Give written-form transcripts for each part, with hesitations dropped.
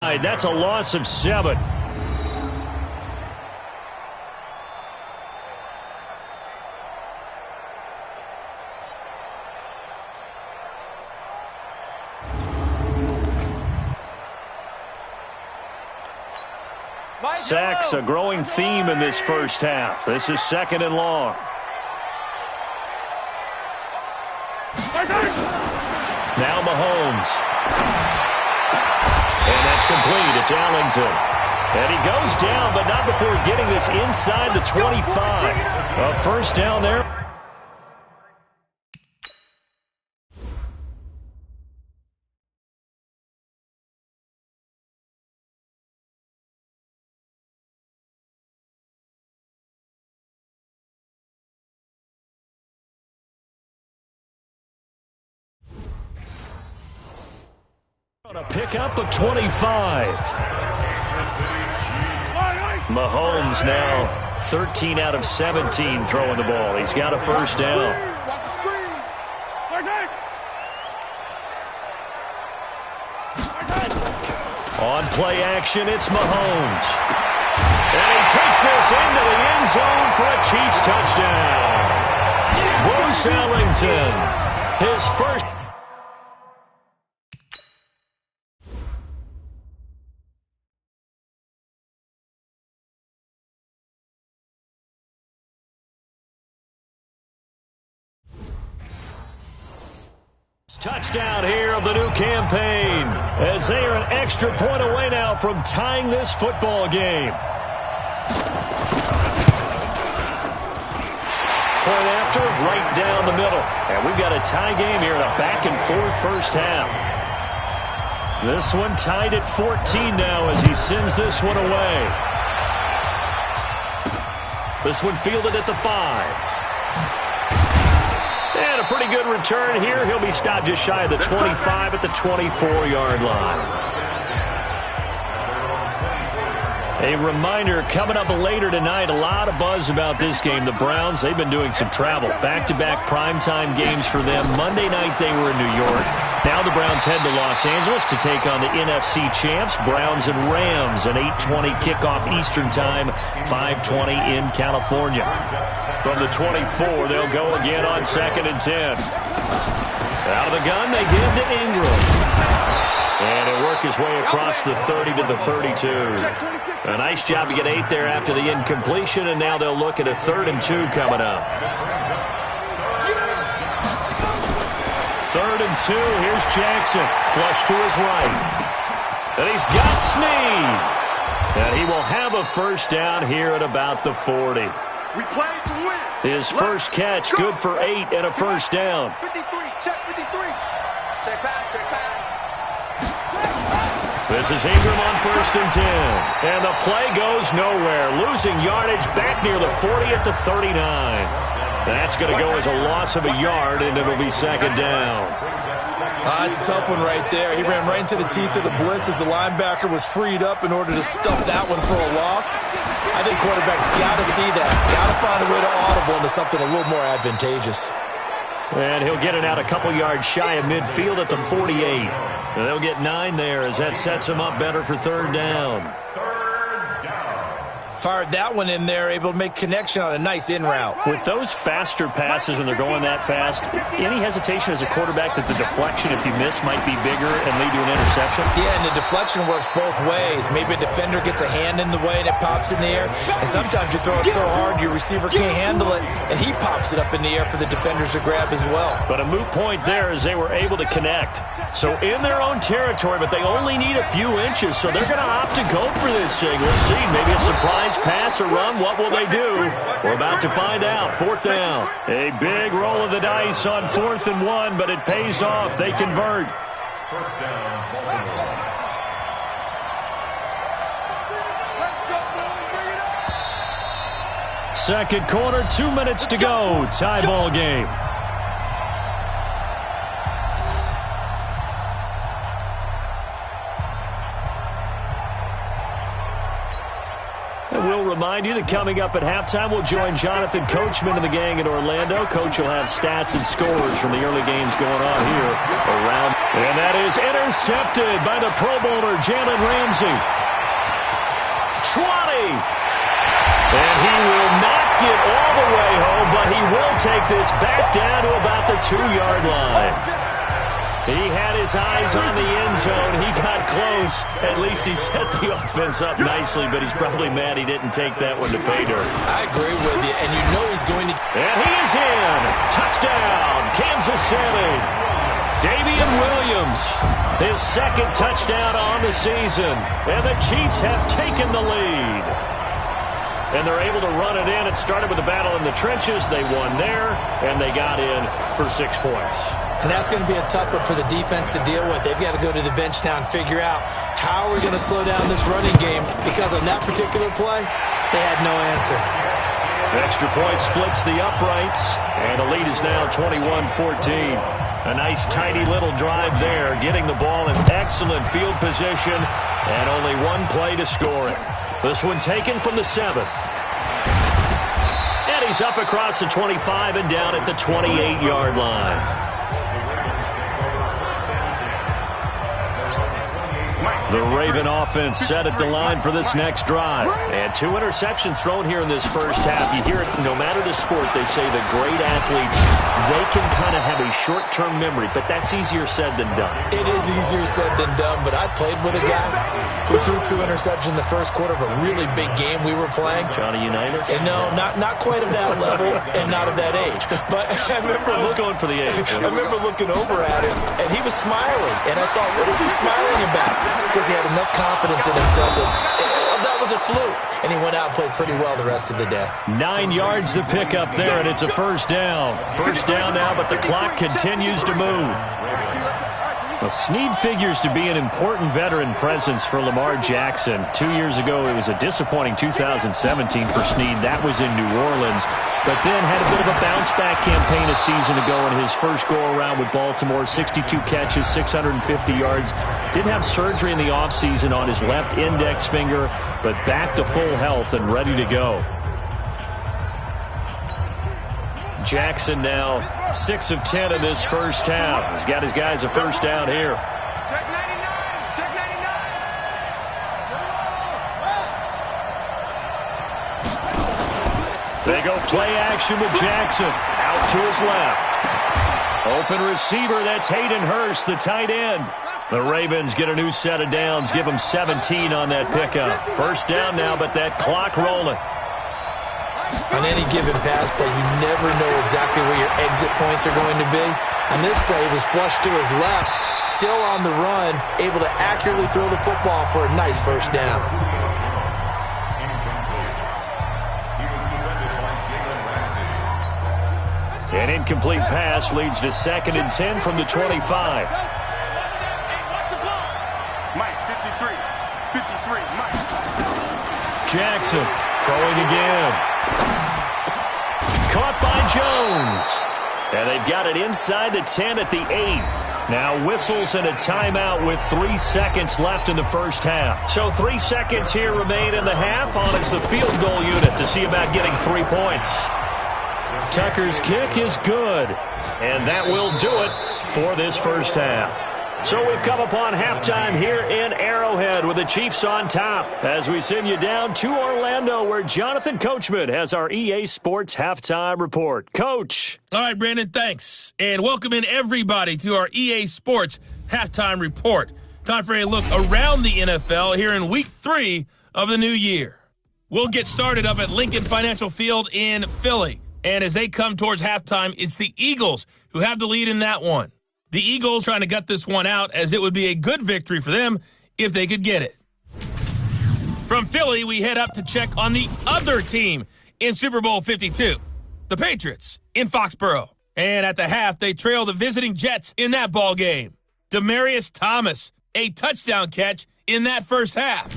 That's a loss of 7. Sacks, a growing theme in this first half. This is 2nd and long. Now Mahomes. And that's complete. It's Allington. And he goes down, but not before getting this inside the 25. A first down there. On a pickup of 25. Mahomes now 13 out of 17 throwing the ball. He's got a first down. On play action, it's Mahomes. And he takes this into the end zone for a Chiefs touchdown. Bruce Ellington, his first. Touchdown here of the new campaign as they are an extra point away now from tying this football game. Point after, right down the middle. And we've got a tie game here in a back-and-forth first half. This one tied at 14 now as he sends this one away. This one fielded at the 5. And a pretty good return here. He'll be stopped just shy of the 25 at the 24-yard line. A reminder, coming up later tonight, a lot of buzz about this game. The Browns, they've been doing some travel. Back-to-back primetime games for them. Monday night they were in New York. Now the Browns head to Los Angeles to take on the NFC champs, Browns and Rams, an 8:20 kickoff Eastern time, 5:20 in California. From the 24, they'll go again on 2nd and 10. Out of the gun, they give to Ingram. And he'll work his way across the 30 to the 32. A nice job to get 8 there after the incompletion, and now they'll look at a 3rd and 2 coming up. 3rd and 2, here's Jackson. Flush to his right. And he's got Snead. And he will have a first down here at about the 40. We play to win. His first catch, good for 8 and a first down. 53, check 53. Check back, check back. This is Ingram on 1st and 10. And the play goes nowhere. Losing yardage back near the 40 at the 39. That's going to go as a loss of a yard, and it'll be 2nd down. It's a tough one right there. He ran right into the teeth of the blitz as the linebacker was freed up in order to stuff that one for a loss. I think quarterbacks got to see that. Got to find a way to audible into something a little more advantageous. And he'll get it out a couple yards shy of midfield at the 48. And they'll get 9 there as that sets him up better for 3rd down. Fired that one in there, able to make connection on a nice in route. With those faster passes when they're going that fast, any hesitation as a quarterback that the deflection, if you miss, might be bigger and lead to an interception? Yeah, and the deflection works both ways. Maybe a defender gets a hand in the way and it pops in the air. And sometimes you throw it so hard your receiver can't handle it, and he pops it up in the air for the defenders to grab as well. But a moot point there as they were able to connect. So in their own territory, but they only need a few inches, so they're going to opt to go for this thing. We'll see. Maybe a surprise pass or run. What will they do? We're about to find out. 4th down. A big roll of the dice on 4th and 1, but it pays off. They convert. First down, Baltimore. Second quarter, 2 minutes to go. Tie ball game. remind you that coming up at halftime, we'll join Jonathan Coachman and the gang in Orlando. Coach will have stats and scores from the early games going on here around. And that is intercepted by the Pro Bowler, Jalen Ramsey. 20. And he will not get all the way home, but he will take this back down to about the 2-yard line. He had his eyes on the end zone. He got close. At least he set the offense up nicely, but he's probably mad he didn't take that one to pay dirt. I agree with you, and you know he's going to... And he is in. Touchdown, Kansas City. Damian Williams, his second touchdown on the season. And the Chiefs have taken the lead. And they're able to run it in. It started with a battle in the trenches. They won there, and they got in for 6 points. And that's going to be a tough one for the defense to deal with. They've got to go to the bench now and figure out how we're going to slow down this running game, because on that particular play, they had no answer. Extra point splits the uprights, and the lead is now 21-14. A nice, tidy little drive there, getting the ball in excellent field position, and only one play to score it. This one taken from the 7. And he's up across the 25 and down at the 28-yard line. The Raven offense set at the line for this next drive. And 2 interceptions thrown here in this first half. You hear it, no matter the sport, they say the great athletes, they can kind of have a short-term memory, but that's easier said than done. It is easier said than done, but I played with a guy who threw 2 interceptions in the first quarter of a really big game we were playing. Johnny Unitas? And no, not quite of that level and not of that age. But I was going for the age. I remember looking over at him, and he was smiling. And I thought, what is he smiling about? It's because he had enough confidence in himself that was a fluke. And he went out and played pretty well the rest of the day. 9 yards to pick up there, and it's a first down. First down now, but the clock continues to move. Well, Snead figures to be an important veteran presence for Lamar Jackson. 2 years ago, it was a disappointing 2017 for Snead. That was in New Orleans. But then had a bit of a bounce-back campaign a season ago in his first go-around with Baltimore. 62 catches, 650 yards. Did have surgery in the offseason on his left index finger, but back to full health and ready to go. Jackson now 6 of 10 in this first half. He's got his guys a first down here. Check 99. Check 99. They go play action with Jackson. Out to his left. Open receiver, that's Hayden Hurst, the tight end. The Ravens get a new set of downs, give them 17 on that pickup. First down now, but that clock rolling. On any given pass play, you never know exactly where your exit points are going to be. On this play, it was flushed to his left, still on the run, able to accurately throw the football for a nice first down. An incomplete pass leads to 2nd and 10 from the 25. Mike, 53. 53, Mike. Jackson throwing again. Caught by Jones. And they've got it inside the 10 at the 8. Now whistles and a timeout with 3 seconds left in the first half. So 3 seconds here remain in the half. On it's the field goal unit to see about getting 3 points. Tucker's kick is good. And that will do it for this first half. So we've come upon halftime here in Arrowhead with the Chiefs on top as we send you down to Orlando where Jonathan Coachman has our EA Sports Halftime Report. Coach. All right, Brandon, thanks. And welcome in everybody to our EA Sports Halftime Report. Time for a look around the NFL here in Week 3 of the new year. We'll get started up at Lincoln Financial Field in Philly. And as they come towards halftime, it's the Eagles who have the lead in that one. The Eagles trying to gut this one out as it would be a good victory for them if they could get it. From Philly, we head up to check on the other team in Super Bowl 52, the Patriots in Foxborough. And at the half, they trail the visiting Jets in that ball game. Demaryius Thomas, a touchdown catch in that first half.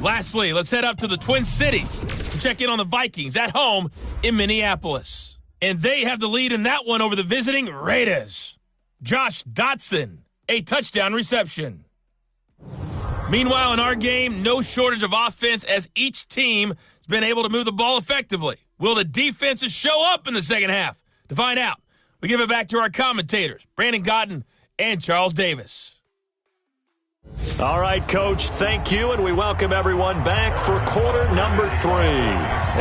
Lastly, let's head up to the Twin Cities to check in on the Vikings at home in Minneapolis. And they have the lead in that one over the visiting Raiders. Josh Dotson, a touchdown reception. Meanwhile, in our game, no shortage of offense as each team has been able to move the ball effectively. Will the defenses show up in the second half? To find out, we give it back to our commentators, Brandon Cotton and Charles Davis. All right, Coach, thank you, and we welcome everyone back for quarter number 3.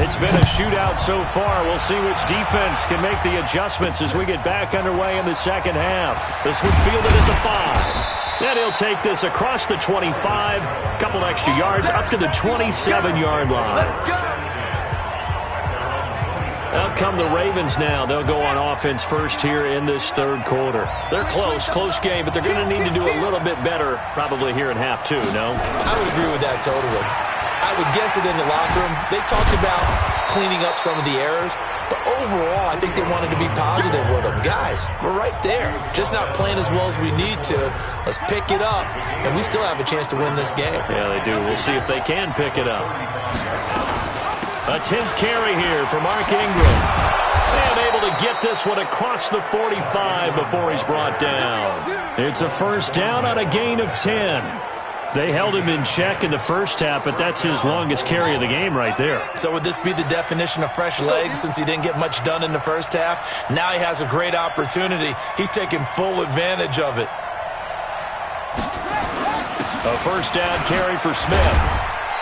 It's been a shootout so far. We'll see which defense can make the adjustments as we get back underway in the second half. This one fielded at the 5. Then he'll take this across the 25, couple extra yards up to the 27-yard line. Out come the Ravens now. They'll go on offense first here in this third quarter. They're close game, but they're going to need to do a little bit better probably here in half 2, no? I would agree with that totally. I would guess it in the locker room. They talked about cleaning up some of the errors, but overall I think they wanted to be positive with them. Guys, we're right there. Just not playing as well as we need to. Let's pick it up, and we still have a chance to win this game. Yeah, they do. We'll see if they can pick it up. A 10th carry here for Mark Ingram. And able to get this one across the 45 before he's brought down. It's a first down on a gain of 10. They held him in check in the first half, but that's his longest carry of the game right there. So would this be the definition of fresh legs since he didn't get much done in the first half? Now he has a great opportunity. He's taking full advantage of it. A first down carry for Smith.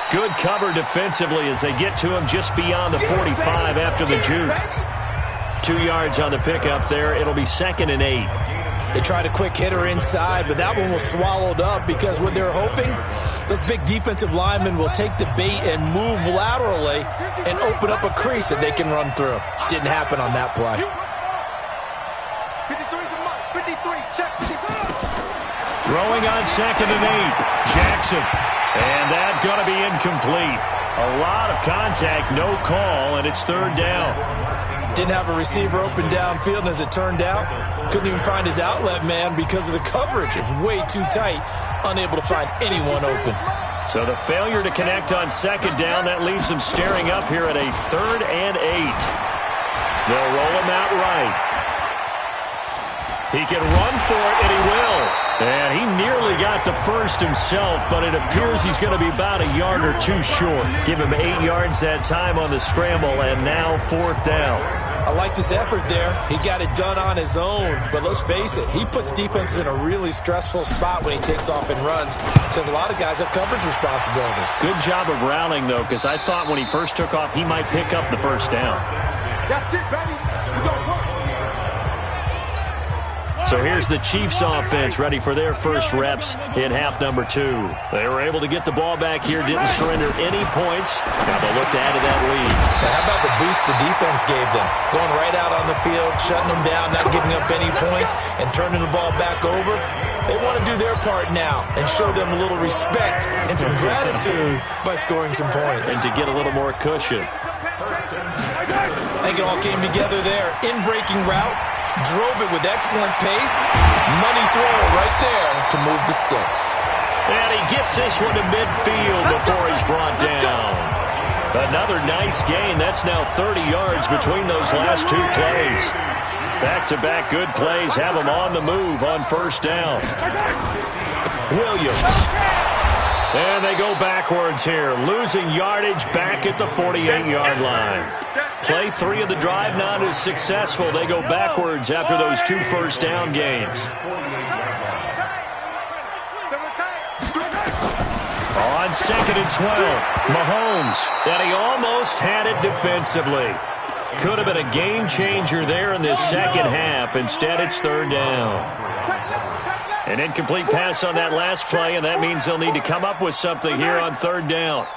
Good cover defensively as they get to him just beyond the 45 after the juke. 2 yards on the pickup there. It'll be 2nd and 8. They tried a quick hitter inside, but that one was swallowed up because what they're hoping, those big defensive linemen will take the bait and move laterally and open up a crease that they can run through. Didn't happen on that play. 53, check 53. Throwing on 2nd and 8. Jackson. And that's going to be incomplete. A lot of contact, no call, and it's 3rd down. Didn't have a receiver open downfield, and as it turned out, couldn't even find his outlet man because of the coverage. It's way too tight, unable to find anyone open. So the failure to connect on 2nd down, that leaves him staring up here at a 3rd and 8. They'll roll him out right. He can run for it, and he will. And he nearly got the first himself, but it appears he's going to be about a yard or 2 short. Give him 8 yards that time on the scramble, and now 4th down. I like this effort there. He got it done on his own, but let's face it, he puts defenses in a really stressful spot when he takes off and runs because a lot of guys have coverage responsibilities. Good job of rallying, though, because I thought when he first took off, he might pick up the first down. That's it, baby. We gonna work. So here's the Chiefs offense ready for their first reps in half number 2. They were able to get the ball back here, didn't surrender any points. Now they'll look to add to that lead. Now how about the boost the defense gave them? Going right out on the field, shutting them down, not giving up any points, and turning the ball back over. They want to do their part now and show them a little respect and some gratitude by scoring some points. And to get a little more cushion. I think it all came together there. In-breaking route. Drove it with excellent pace. Money throw right there to move the sticks. And he gets this one to midfield before he's brought down. Another nice gain. That's now 30 yards between those last 2 plays. Back-to-back good plays have him on the move on first down. Williams. And they go backwards here, losing yardage back at the 48-yard line. Play 3 of the drive not as successful. They go backwards after those 2 first down gains. On 2nd and 12, Mahomes, and he almost had it defensively. Could have been a game changer there in this second half. Instead, it's 3rd down. An incomplete pass on that last play, and that means they'll need to come up with something here on 3rd down.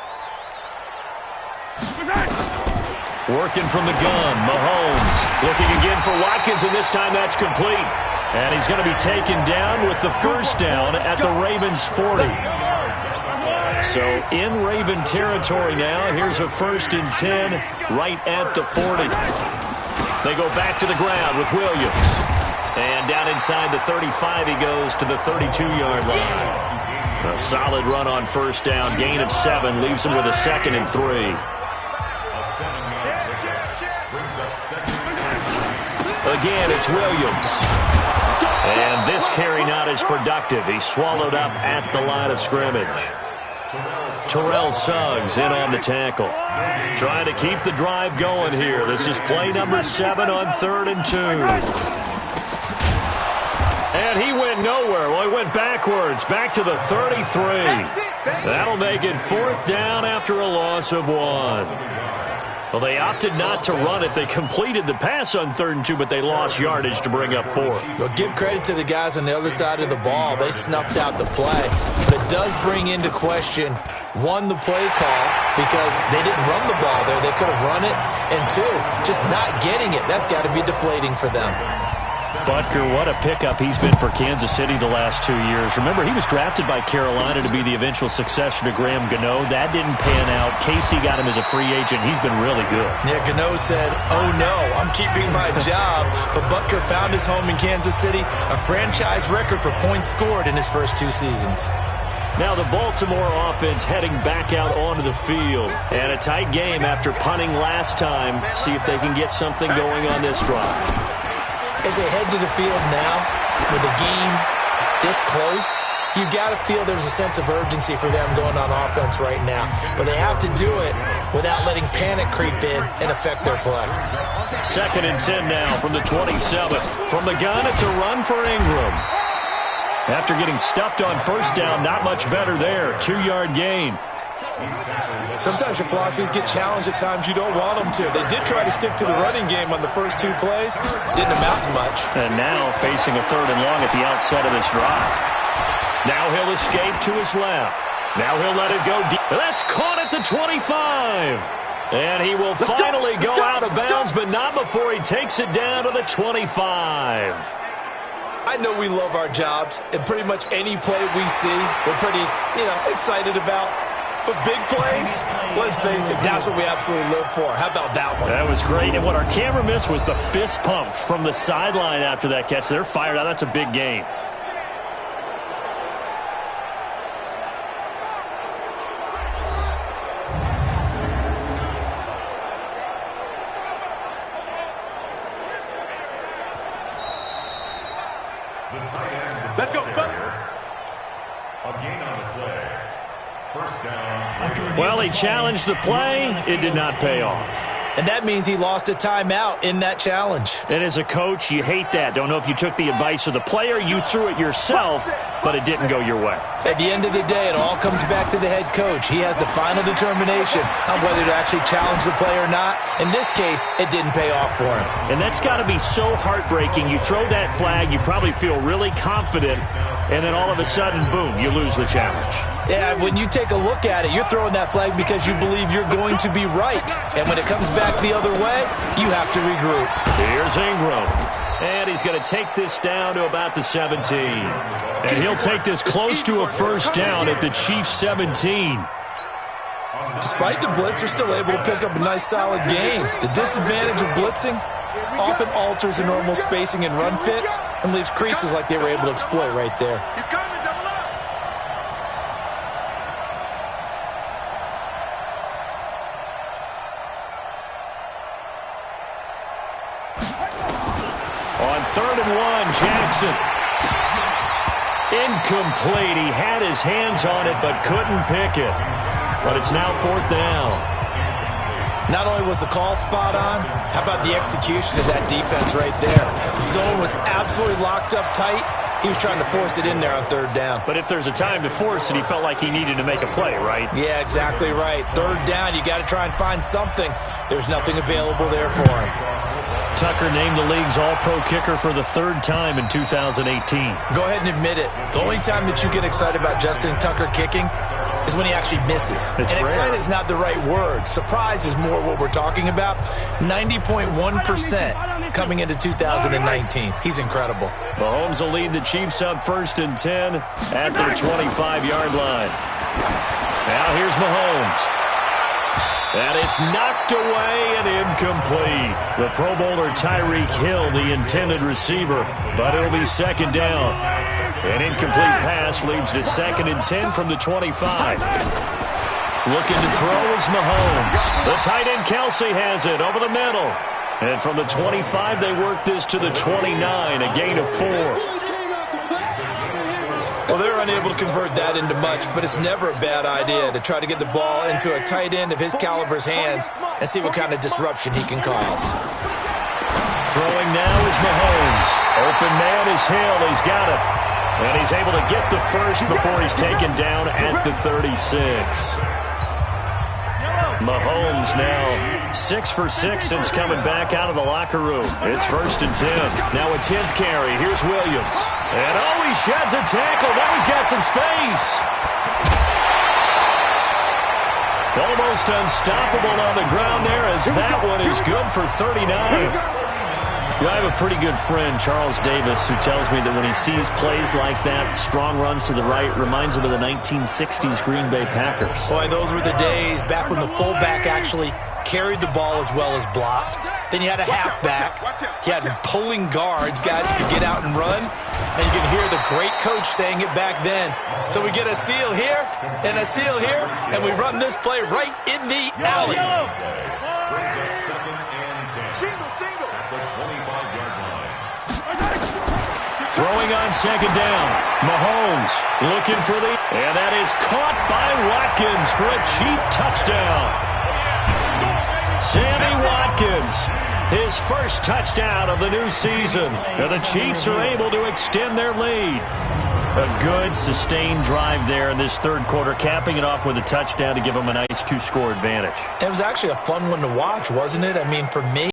Working from the gun, Mahomes looking again for Watkins, and this time that's complete. And he's going to be taken down with the first down at the Ravens' 40. So in Raven territory now, here's a 1st and 10 right at the 40. They go back to the ground with Williams. And down inside the 35 he goes to the 32-yard line. A solid run on first down, gain of 7, leaves him with a 2nd and 3. Again, it's Williams. And this carry not as productive. He swallowed up at the line of scrimmage. Terrell Suggs in on the tackle. Trying to keep the drive going here. This is play number 7 on 3rd and 2. And he went nowhere. Well, he went backwards, back to the 33. That'll make it 4th down after a loss of 1. Well, they opted not to run it. They completed the pass on 3rd and 2, but they lost yardage to bring up 4. Well, give credit to the guys on the other side of the ball. They snuffed out the play. But it does bring into question, 1, the play call, because they didn't run the ball there. They could have run it. And 2, just not getting it. That's got to be deflating for them. Butker, what a pickup he's been for Kansas City the last 2 years. Remember, he was drafted by Carolina to be the eventual successor to Graham Gano. That didn't pan out. Casey got him as a free agent. He's been really good. Yeah, Gano said, oh no, I'm keeping my job. But Butker found his home in Kansas City, a franchise record for points scored in his first 2 seasons. Now the Baltimore offense heading back out onto the field. And a tight game after punting last time. See if they can get something going on this drive. As they head to the field now, with the game this close, you got to feel there's a sense of urgency for them going on offense right now. But they have to do it without letting panic creep in and affect their play. 2nd and 10 now from the 27. From the gun, it's a run for Ingram. After getting stuffed on 1st down, not much better there. 2-yard gain. Sometimes your philosophies get challenged at times you don't want them to. They did try to stick to the running game on the first 2 plays. Didn't amount to much. And now facing a 3rd and long at the outset of this drive. Now he'll escape to his left. Now he'll let it go deep. That's caught at the 25. And he will finally go out of bounds, but not before he takes it down to the 25. I know we love our jobs, and pretty much any play we see, we're pretty, excited about. But big plays, let's face it, that's what we absolutely live for. How about that one? That was great. And what our camera missed was the fist pump from the sideline after that catch. They're fired out. That's a big game. Let's go. Well, he challenged the play. It did not pay off. And that means he lost a timeout in that challenge. And as a coach, you hate that. Don't know if you took the advice of the player, you threw it yourself, but it didn't go your way. At the end of the day, it all comes back to the head coach. He has the final determination on whether to actually challenge the play or not. In this case, it didn't pay off for him. And that's got to be so heartbreaking. You throw that flag, you probably feel really confident, and then all of a sudden, boom, you lose the challenge. Yeah, when you take a look at it, you're throwing that flag because you believe you're going to be right. And when it comes back the other way, you have to regroup. Here's Ingram. And he's going to take this down to about the 17. And he'll take this close to a 1st down at the Chiefs' 17. Despite the blitz, they're still able to pick up a nice, solid gain. The disadvantage of blitzing often alters the normal spacing and run fits and leaves creases like they were able to exploit right there. On 3rd and 1, Jackson. Incomplete. He had his hands on it but couldn't pick it. But it's now 4th down. Not only was the call spot on, how about the execution of that defense right there? The zone was absolutely locked up tight. He was trying to force it in there on 3rd down. But if there's a time to force it, he felt like he needed to make a play, right? Yeah, exactly right. 3rd down, you got to try and find something. There's nothing available there for him. Tucker named the league's all-pro kicker for the 3rd time in 2018. Go ahead and admit it. The only time that you get excited about Justin Tucker kicking is when he actually misses. It's and rare. excited is not the right word. Surprise is more what we're talking about. 90.1% coming into 2019. He's incredible. Mahomes will lead the Chiefs up 1st and 10 at their 25-yard line. Now here's Mahomes. And it's knocked away and incomplete. The Pro Bowler Tyreek Hill, the intended receiver, but it'll be 2nd down. An incomplete pass leads to 2nd and 10 from the 25. Looking to throw is Mahomes. The tight end Kelsey has it over the middle. And from the 25, they work this to the 29, a gain of 4. Well, they're unable to convert that into much, but it's never a bad idea to try to get the ball into a tight end of his caliber's hands and see what kind of disruption he can cause. Throwing now is Mahomes. Open man is Hill. He's got it. And he's able to get the first before he's taken down at the 36. Mahomes now 6 for 6 since coming back out of the locker room. It's 1st and 10. Now a 10th carry. Here's Williams. And he sheds a tackle. Now he's got some space. Almost unstoppable on the ground there as that one is good for 39. I have a pretty good friend, Charles Davis, who tells me that when he sees plays like that, strong runs to the right, reminds him of the 1960s Green Bay Packers. Boy, those were the days back when the fullback actually carried the ball as well as blocked. Then you had a halfback. You had pulling guards, guys who could get out and run. And you can hear the great coach saying it back then. So we get a seal here and a seal here, and we run this play right in the alley. Throwing on 2nd down. Mahomes looking for and that is caught by Watkins for a Chief touchdown. Sammy Watkins, his first touchdown of the new season. And the Chiefs are able to extend their lead. A good, sustained drive there in this 3rd quarter, capping it off with a touchdown to give them a nice 2-score advantage. It was actually a fun one to watch, wasn't it? I mean, for me,